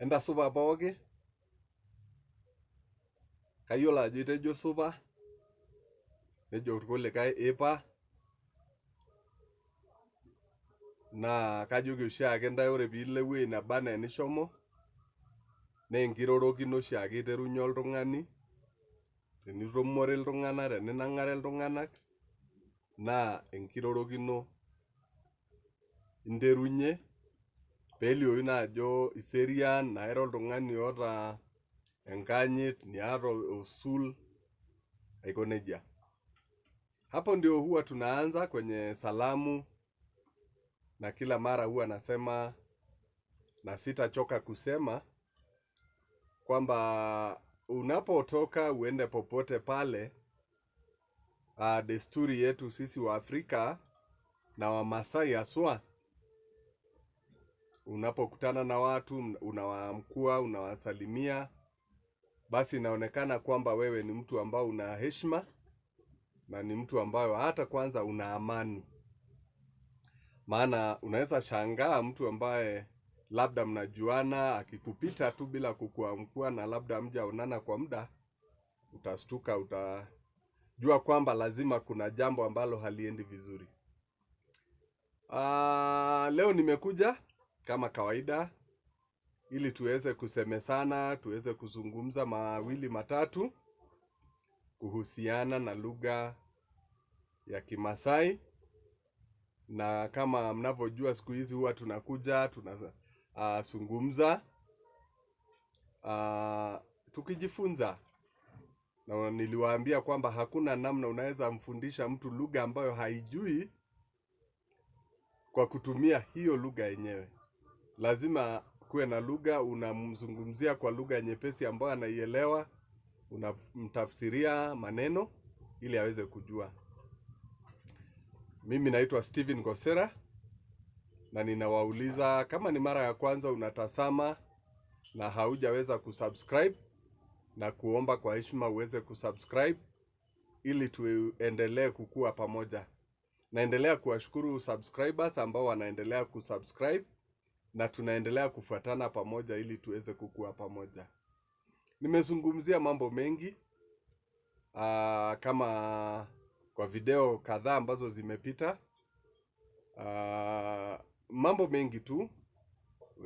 Enda supa pooki. Kayiolo ajo itejo supa. Nejo irkulikae ipa. Naa kajoki oshiake ntae ore piilo ewuei neba enaa enishomo naa enkirorokino oshiake iterunye oltung'ani. Tenitomore iltung'anak, teninang'are iltung'anak naa enkirorokino interunye peelioyu naa ajo iserian, naa ira oltung'ani oota enkanyit, niata osul, aiko nejia. Hapo ndio huwa tunaanza kwenye salamu na kila mara huwa nasema na sitachoka kusema kwamba unapotoka uende popote pale, desturi yetu sisi wa Afrika na Wamasai haswa, unapokutana na watu unawaamkua, unawasalimia, basi inaonekana kwamba wewe ni mtu ambao una heshima na ni mtu ambao hata kwanza una amani. Maana unaweza shangaa mtu ambaye labda mnajuana akikupita tu bila kukuamkua na labda hamjaonana kwa muda, utastuka, utajua kwamba lazima kuna jambo ambalo haliendi vizuri. Leo nimekuja kama kawaida ili tuweze kusemesana, tuweze kuzungumza mawili matatu kuhusiana na lugha ya Kimasai. Na kama mnavyojua siku hizi huwa tunakuja tunazungumza tukijifunza. Na niliwaambia kwamba hakuna namna unaweza mfundisha mtu lugha ambayo haijui kwa kutumia hiyo lugha yenyewe. Lazima kuwe na lugha unamzungumzia kwa lugha nyepesi ambayo anaielewa, unamtafsiria maneno ili aweze kujua. Mimi naitwa Steven Gosera na ninawauliza kama ni mara ya kwanza unatazama na haujaweza kusubscribe, na kuomba kwa heshima uweze kusubscribe ili tuendelee kukua pamoja. Naendelea kuwashukuru subscribers ambao wanaendelea kusubscribe na tunaendelea kufuatana pamoja ili tuweze kukua pamoja. Nimezungumzia mambo mengi kama kwa video kadhaa ambazo zimepita. Mambo mengi tu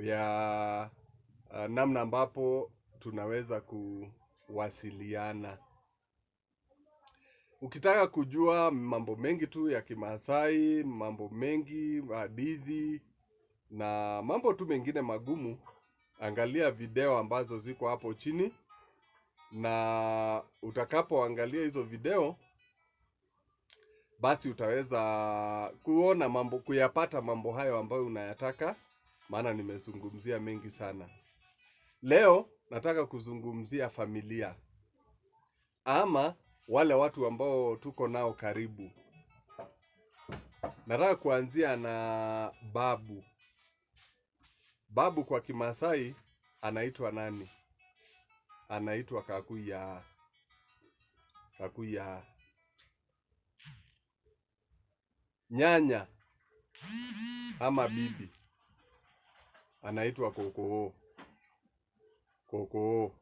ya namna ambapo tunaweza kuwasiliana. Ukitaka kujua mambo mengi tu ya Kimasai, mambo mengi, hadithi na mambo tu mengine magumu, angalia video ambazo ziko hapo chini, na utakapoangalia hizo video basi utaweza kuona mambo, kuyapata mambo hayo ambayo unayataka, maana nimezungumzia mengi sana. Leo nataka kuzungumzia familia ama wale watu ambao tuko nao karibu. Nataka kuanzia na babu. Babu kwa Kimasai anaitwa nani? Anaitwa kakuya. Kakuya. Nyanya ama bibi anaitwa kokoo. Kokoo.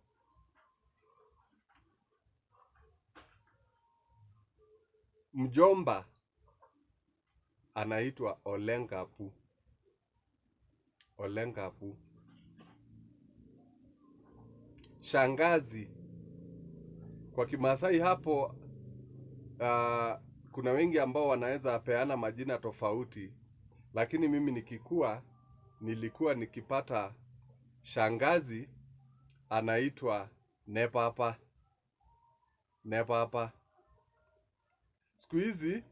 Mjomba anaitwa nkapu. Nkapu. Shangazi kwa Kimasai hapo, kuna wengi ambao wanaweza peana majina tofauti, lakini mimi nilikuwa nikipata shangazi anaitwa nepapa. Nepapa. Siku hizi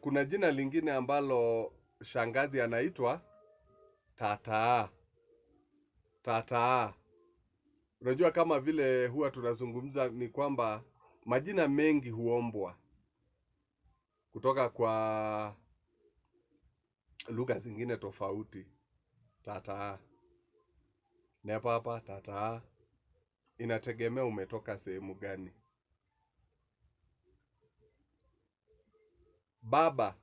kuna jina lingine ambalo shangazi anaitwa tataa. Tataa. Unajua kama vile huwa tunazungumza ni kwamba majina mengi huombwa kutoka kwa lugha zingine tofauti. Tataa, nepapa, tataa, inategemea umetoka sehemu gani. Baba,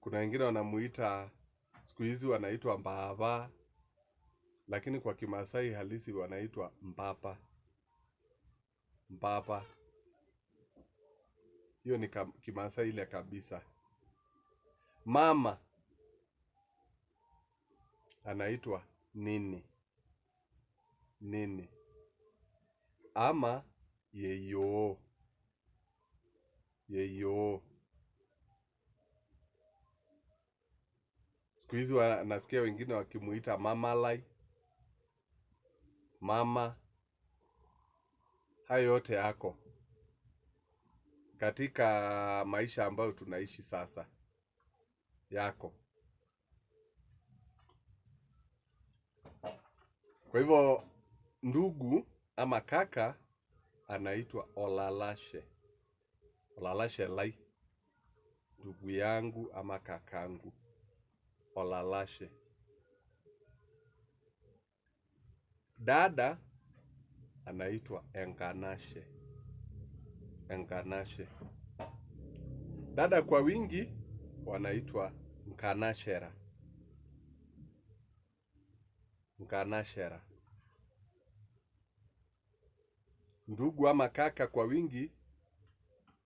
kuna wengine wanamuita Siku hizi wanaitwa mbava, lakini kwa Kimasai halisi wanaitwa mpapa. Mpapa. Hiyo ni Kimasai ile kabisa. Mama anaitwa nini. Nini. Ama yeyo. Yeyo. Siku hizi nasikia wengine wakimuita mamalai, mama. Hayo yote yako katika maisha ambayo tunaishi sasa. Yako. Kwa hivyo ndugu ama kaka anaitwa olalashe. Olalashe lai. Ndugu yangu ama kakangu. Olalashe. Dada anaitwa enkanashe. Enkanashe. Dada kwa wingi wanaitwa nkanashera. Nkanashera. Ndugu ama kaka kwa wingi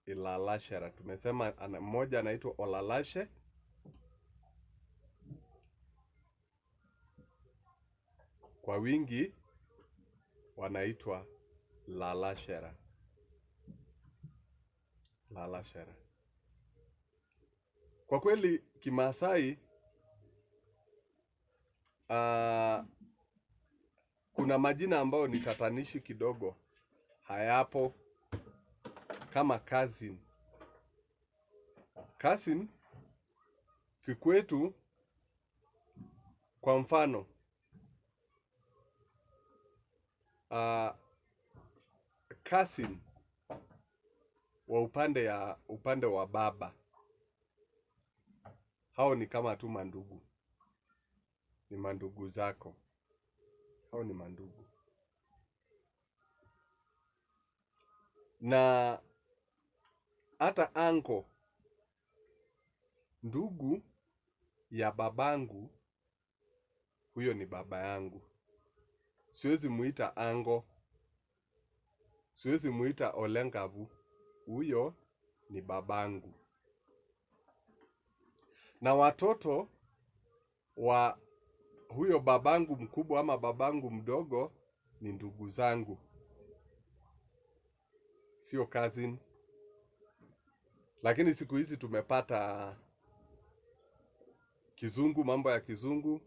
ilalashera. Tumesema mmoja anaitwa olalashe. Kwa wingi wanaitwa lalashera. Lalashera. Kwa kweli Kimasai kuna majina ambayo ni tatanishi kidogo. Hayapo kama cousin. Cousin kikwetu kwa mfano cousin wa upande wa baba, hao ni kama tu mandugu. Ni mandugu zako. Hao ni mandugu. Na hata anko, ndugu ya babangu, huyo ni baba yangu. Siwezi muita ango. Siwezi muita olengavu. Huyo ni babangu. Na watoto wa huyo babangu mkubwa ama babangu mdogo ni ndugu zangu. Sio cousins. Lakini siku hizi tumepata kizungu, mambo ya kizungu.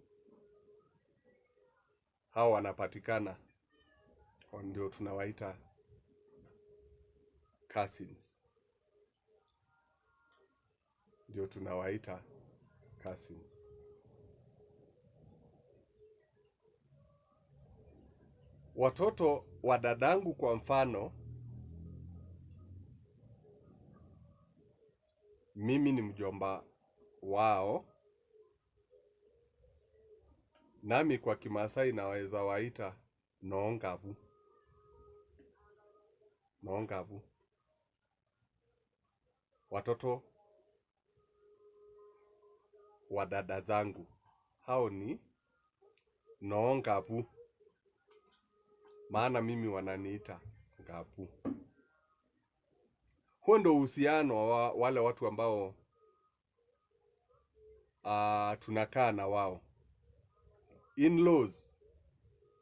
Hao wanapatikana. Ndio tunawaita cousins. Ndio tunawaita cousins. Watoto wa dadangu kwa mfano, mimi ni mjomba wao. Nami kwa Kimasai naweza waita nongabu. Nongabu. Watoto wa dada zangu, hao ni nongabu. Maana mimi wananiita ngapu. Huo ndio uhusiano wa wale watu ambao tunakaa na wao. In-laws.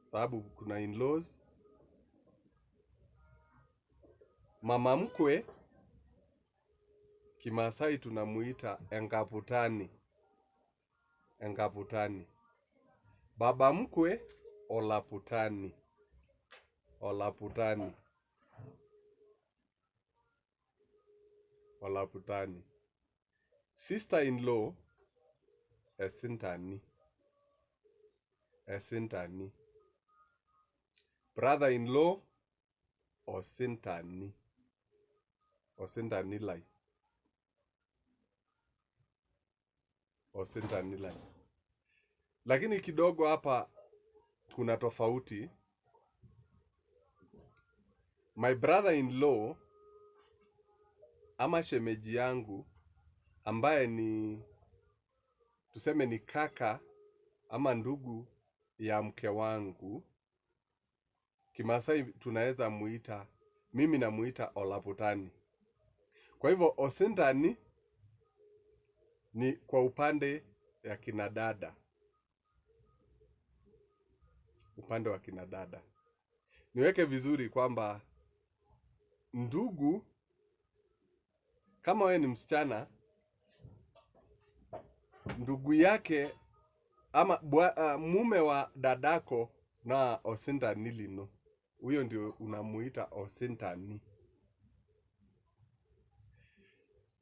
Sababu kuna in-laws. Mama mkwe Kimasai tunamuita enkaputani. Enkaputani. Baba mkwe olaputani. Olaputani. Olaputani. Sister-in-law esintani. Esintani. Brother-in-law osintani. Osintani lai. Osintani lai. Lakini kidogo hapa kuna tofauti. My brother-in-law ama shemeji yangu ambaye ni tuseme ni kaka ama ndugu ya mke wangu, Kimasai tunaweza muita, mimi namuita olaputani. Kwa hivyo osintani ni kwa upande ya kina dada, upande wa kina dada. Niweke vizuri kwamba ndugu, kama we ni msichana, ndugu yake ama mume wa dadako na osintani lino, huyo ndio unamuita osintani.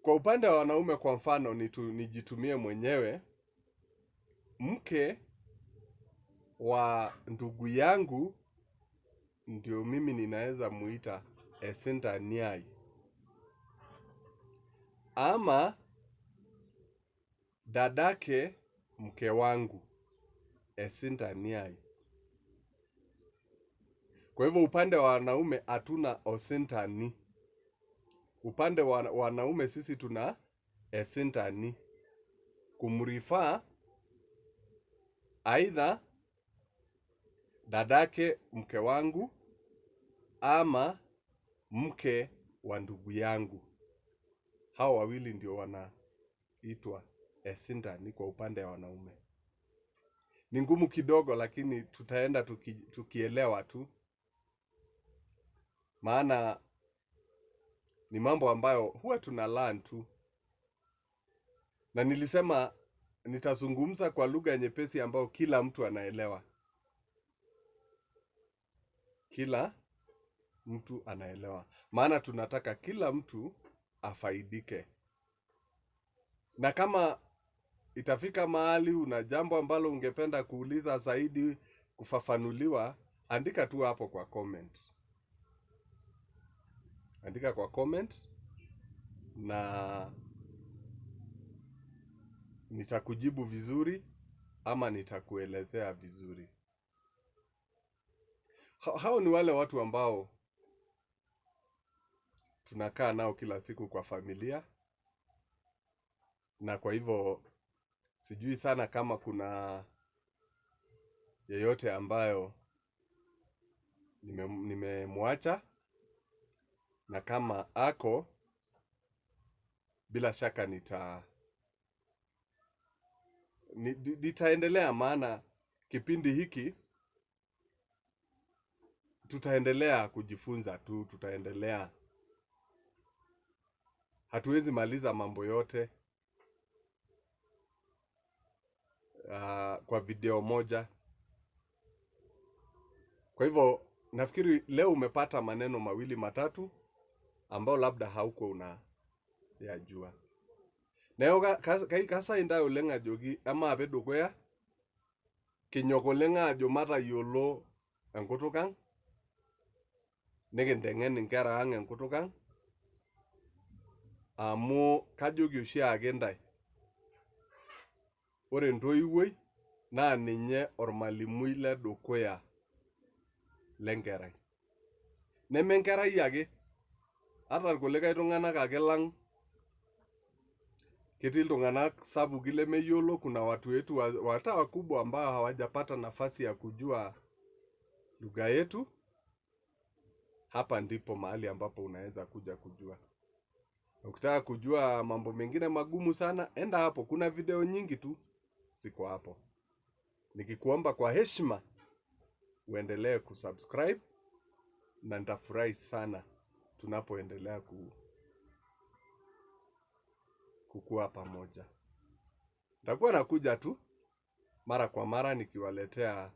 Kwa upande wa wanaume, kwa mfano nijitumie mwenyewe, mke wa ndugu yangu ndio mimi ninaweza muita esintaniai, ama dadake mke wangu esintaniai. Kwa hivyo upande wa wanaume hatuna osintani. Upande wa wanaume sisi tuna esintani, kumrifaa aidha dadake mke wangu ama mke wa ndugu yangu. Hao wawili ndio wanaitwa esintani kwa upande wa wanaume. Ni ngumu kidogo, lakini tutaenda tukielewa tu, maana ni mambo ambayo huwa tuna learn tu. Na nilisema nitazungumza kwa lugha nyepesi ambayo kila mtu anaelewa. Kila mtu anaelewa. Maana tunataka kila mtu afaidike. Na kama itafika mahali una jambo ambalo ungependa kuuliza zaidi, kufafanuliwa, andika tu hapo kwa comment. Andika kwa comment na nitakujibu vizuri ama nitakuelezea vizuri. Hao ni wale watu ambao tunakaa nao kila siku kwa familia, na kwa hivyo sijui sana kama kuna yeyote ambayo nimemwacha, na kama ako, bila shaka nitaendelea, maana kipindi hiki tutaendelea kujifunza tu, tutaendelea. Hatuwezi maliza mambo yote kwa video moja. Kwa hivyo nafikiri leo umepata maneno mawili matatu ambao labda hauko unayajua. Nayo kasa inda ulenga jogi ama apedo kwea kinyoko lenga ajo mata yolo enkutukang nikintengen inkera ang enkutukang amu kajoki oshiake ntae ore entoiwuoi naa ninye ormalimui ledukuya lenkerai. Neme enkerai ake, hata irkulikae tung'anak ake lang, ketii iltung'anak sapuki lemeyiolo, kuna watu wetu hata wakubwa ambao hawajapata nafasi ya kujua lugha yetu. Hapa ndipo mahali ambapo unaweza kuja kujua. Ukitaka kujua mambo mengine magumu sana, enda hapo, kuna video nyingi tu siko hapo. Nikikuomba kwa heshima uendelee kusubscribe, na nitafurahi sana tunapoendelea kukua pamoja. Nitakuwa nakuja tu mara kwa mara nikiwaletea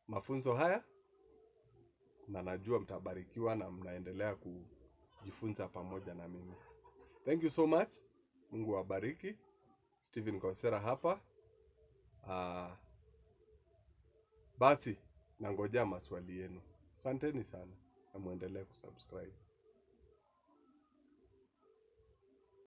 mafunzo haya, na najua mtabarikiwa na mnaendelea kujifunza pamoja na mimi. Thank you so much. Mungu awabariki. Steven Kosera hapa. Basi nangojea maswali yenu. Asanteni sana na muendelee kusubscribe.